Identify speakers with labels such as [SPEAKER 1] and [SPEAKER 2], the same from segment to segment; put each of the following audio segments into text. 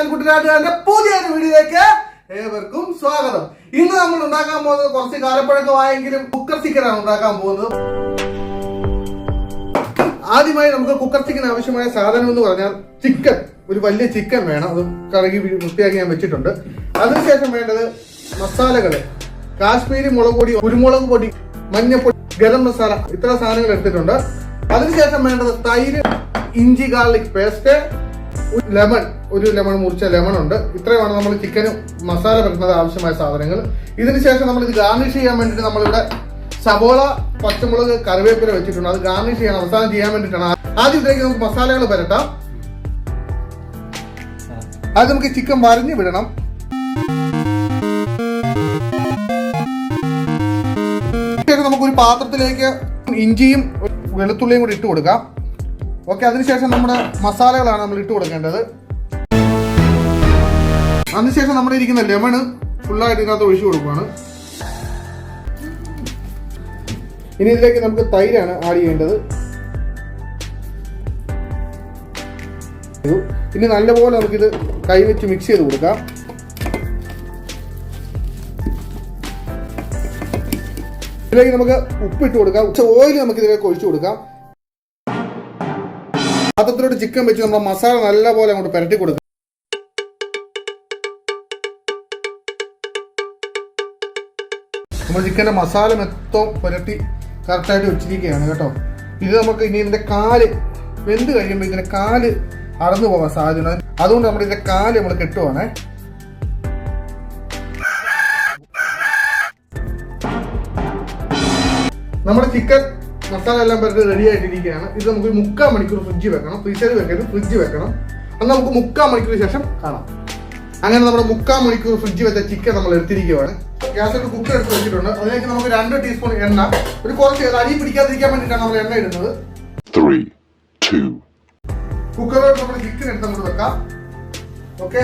[SPEAKER 1] Channel കുട്ടനാട്ടുകാരന്റെ പുതിയൊരു വീഡിയോയിലേക്ക് ഏവർക്കും സ്വാഗതം. ഇന്ന് നമ്മൾ ഉണ്ടാക്കാൻ പോകുന്നത് കുറച്ച് കാലപ്പഴക്കമായെങ്കിലും കുക്കർ ചിക്കനാണ് ഉണ്ടാക്കാൻ പോകുന്നത്. ആദ്യമായി നമുക്ക് കുക്കർ ചിക്കൻ ആവശ്യമായ സാധനം എന്ന് പറഞ്ഞാൽ ചിക്കൻ, ഒരു വലിയ ചിക്കൻ വേണം. അത് കഴുകി വൃത്തിയാക്കി ഞാൻ വെച്ചിട്ടുണ്ട്. അതിനുശേഷം വേണ്ടത് മസാലകള്, കാശ്മീരി മുളക് പൊടി, കുരുമുളക് പൊടി, മഞ്ഞപ്പൊടി, ഗരം മസാല, ഇത്ര സാധനങ്ങൾ എടുത്തിട്ടുണ്ട്. അതിനുശേഷം വേണ്ടത് തൈര്, ഇഞ്ചി ഗാർലിക് പേസ്റ്റ്, ലെമൺ, ഒരു ലെമൺ മുറിച്ച ലെമൺ ഉണ്ട്. ഇത്രയുമാണ് നമ്മൾ ചിക്കന് മസാല വരുന്നത് ആവശ്യമായ സാധനങ്ങൾ. ഇതിനുശേഷം നമ്മൾ ഇത് ഗാർണിഷ് ചെയ്യാൻ വേണ്ടിയിട്ട് നമ്മളിവിടെ സവോള, പച്ചമുളക്, കറിവേപ്പില വെച്ചിട്ടുണ്ട്. അത് ഗാർണിഷ് ചെയ്യാൻ അവസാനം ചെയ്യാൻ വേണ്ടിയിട്ടാണ്. ആദ്യം ഇതിലേക്ക് നമുക്ക് മസാലകൾ വരട്ടാം. അത് നമുക്ക് ചിക്കൻ വരഞ്ഞു വിടണം. നമുക്കൊരു പാത്രത്തിലേക്ക് ഇഞ്ചിയും വെളുത്തുള്ളിയും കൂടി ഇട്ട് കൊടുക്കാം. ഓക്കെ, അതിനുശേഷം നമ്മുടെ മസാലകളാണ് നമ്മൾ ഇട്ട് കൊടുക്കേണ്ടത്. അതിനുശേഷം നമ്മുടെ ഇരിക്കുന്ന ലെമണ് ഫുള്ളായിട്ട് ഇതിനകത്ത് ഒഴിച്ചു കൊടുക്കുകയാണ്. ഇനി ഇതിലേക്ക് നമുക്ക് തൈരാണ് ആഡ് ചെയ്യേണ്ടത്. ഇനി നല്ലപോലെ നമുക്കിത് കൈവച്ച് മിക്സ് ചെയ്ത് കൊടുക്കാം. ഇതിലേക്ക് നമുക്ക് ഉപ്പിട്ട് കൊടുക്കാം. ഓയിൽ നമുക്ക് ഇതിലേക്ക് ഒഴിച്ചു കൊടുക്കാം. പാത്രത്തിലോട്ട് ചിക്കൻ വെച്ച് നമ്മൾ മസാല നല്ലപോലെ അങ്ങോട്ട് പുരട്ടി കൊടുക്കാം. നമ്മൾ ചിക്കൻ്റെ മസാല മൊത്തം പുരട്ടി കറക്റ്റായിട്ട് വെച്ചിരിക്കുകയാണ് കേട്ടോ. ഇത് നമുക്ക് ഇനി ഇതിൻ്റെ കാല് വെന്ത് കഴിയുമ്പോൾ ഇതിൻ്റെ കാല് അടന്നു പോകാൻ സാധ്യത. അതുകൊണ്ട് നമ്മൾ ഇതിൻ്റെ കാല് നമ്മൾ കെട്ടുവാണേ. നമ്മുടെ ചിക്കൻ മസാല എല്ലാം പുരട്ടി റെഡി ആയിട്ടിരിക്കുകയാണ്. ഇത് നമുക്ക് 3/4 മണിക്കൂർ ഫ്രിഡ്ജിൽ വെക്കണം. ഫ്രീസറിൽ വെക്കരുത്, ഫ്രിഡ്ജിൽ വെക്കണം. അത് നമുക്ക് 3/4 മണിക്കൂർ ശേഷം കാണാം. അങ്ങനെ നമ്മുടെ 3/4 മണിക്കൂർ ഫ്രിഡ്ജിൽ വെച്ച ചിക്കൻ നമ്മൾ എടുത്തിരിക്കുകയാണ്. ഗ്യാസിൽ കുക്കർ എടുത്ത് വെച്ചിട്ടുണ്ട്. അതിലേക്ക് നമുക്ക് 2 ടീസ്പൂൺ എണ്ണ, ഒരു കുറച്ച് അരി പിടിക്കാതിരിക്കാൻ വേണ്ടിയിട്ടാണ് നമ്മൾ എണ്ണ ഇടുന്നത്.
[SPEAKER 2] 3, 2.
[SPEAKER 1] കുക്കറിലോട്ട് നമ്മൾ ചിക്കൻ എടുത്ത് അങ്ങോട്ട് വെക്കാം. ഓക്കെ,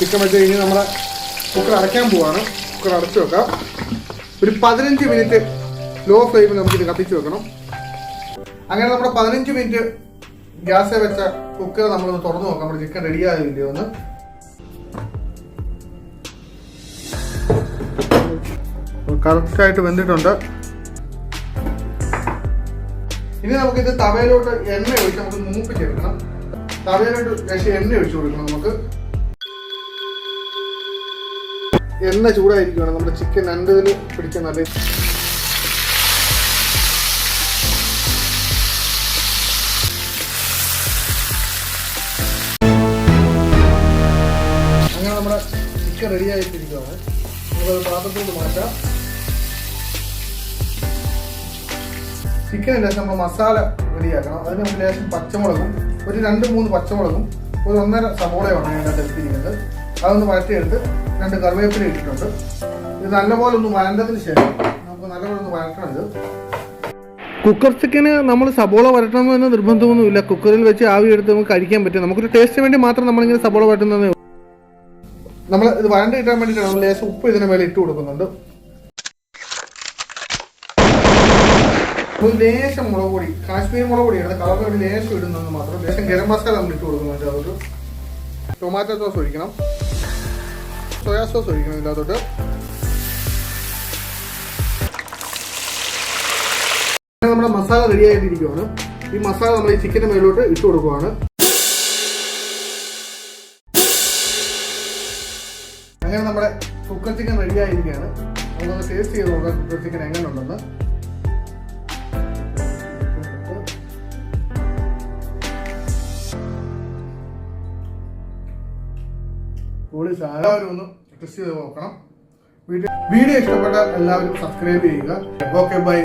[SPEAKER 1] ചിക്കൻ വെച്ച് കഴിഞ്ഞ് നമ്മളെ കുക്കർ അടയ്ക്കാൻ പോവാണ്. കുക്കർ അടച്ചു വെക്കാം. ഒരു 15 മിനിറ്റ് ലോ ഫ്ലെയിമിൽ നമുക്കിത് കത്തിച്ച് വെക്കണം. അങ്ങനെ നമ്മുടെ 15 മിനിറ്റ് ഗ്യാസിൽ വെച്ച കുക്കർ നമ്മളൊന്ന് തുറന്നു നോക്കാം. നമ്മുടെ ചിക്കൻ റെഡി ആയില്ലേ ഒന്ന്. കറക്റ്റായിട്ട് വെന്തിട്ടുണ്ട്. ഇനി നമുക്കിത് തവയിലോട്ട് എണ്ണ ഒഴിച്ച് നമുക്ക് മൂപ്പിച്ചെടുക്കണം. തവയിലോട്ട് ലേശം എണ്ണ ഒഴിച്ചു കൊടുക്കണം. നമുക്ക് എണ്ണ ചൂടായിരിക്കുകയാണ്. നമ്മുടെ ചിക്കൻ രണ്ടിൽ പിടിക്കാൻ നല്ല അങ്ങനെ നമ്മുടെ ചിക്കൻ റെഡി ആയിട്ടിരിക്കുകയാണ്. നമുക്കത് പാത്രത്തിലോട്ട് മാറ്റാം. ചിക്കൻ ലേശം നമ്മൾ മസാല റെഡിയാക്കണം. അതിന് നമുക്ക് ലേശം പച്ചമുളകും, ഒരു 2-3 പച്ചമുളകും, ഒരു 1.5 സവോളയാണ് അതിനകത്ത് എടുത്തിരിക്കുന്നത്. അതൊന്ന് വഴറ്റിയെടുത്ത് 2 കറിവേപ്പില ഇട്ടിട്ടുണ്ട്. ഇത് നല്ലപോലെ ഒന്ന് വഴണ്ടതിന് ശേഷം നമുക്ക് നല്ലപോലെ ഒന്ന് വഴറ്റണം. ഇത് കുക്കർ ചിക്കന് നമ്മൾ സബോള വരട്ടണമെന്ന് നിർബന്ധമൊന്നുമില്ല. കുക്കറിൽ വെച്ച് ആവി എടുത്ത് നമുക്ക് കഴിക്കാൻ പറ്റും. നമുക്കൊരു ടേസ്റ്റിന് വേണ്ടി മാത്രം നമ്മളിങ്ങനെ സബോള വരട്ടുന്നതേ ഉള്ളൂ. നമ്മൾ ഇത് വഴണ്ട് കിട്ടാൻ വേണ്ടിയിട്ടാണ് നമ്മൾ ലേശം ഉപ്പ് ഇതിന് മേലെ ഇട്ട് കൊടുക്കുന്നുണ്ട്. ഒരു ലേശം മുളക് പൊടി, കാശ്മീരി മുളക് പൊടിയാണ്, കളറിന് വേണ്ടി ലേശം ഇടുന്നത് മാത്രം. ലേശം ഗരം മസാല നമ്മൾ ഇട്ട് കൊടുക്കുന്നുണ്ട്. അതൊരു ടൊമാറ്റോ സോസ് ഒഴിക്കണം, സോയാ സോസ് ഒഴിക്കണം ഇതിനകത്തോട്ട്. നമ്മുടെ മസാല റെഡി ആയിട്ടിരിക്കുകയാണ്. ഈ മസാല നമ്മൾ ഈ ചിക്കൻ്റെ മേലോട്ട് ഇട്ട് കൊടുക്കുവാണ്. അങ്ങനെ നമ്മുടെ കുക്കർ ചിക്കൻ റെഡി ആയിരിക്കുകയാണ്. നമുക്കൊന്ന് ടേസ്റ്റ് ചെയ്ത് നോക്കാം കുക്കർ ചിക്കൻ എങ്ങനെ ഉണ്ടെന്ന്. എല്ലാവരും ഒന്ന് ടെസ്റ്റ് ചെയ്ത് നോക്കണം. വീഡിയോ ഇഷ്ടപ്പെട്ടാൽ എല്ലാവരും സബ്സ്ക്രൈബ് ചെയ്യുക. Okay, by.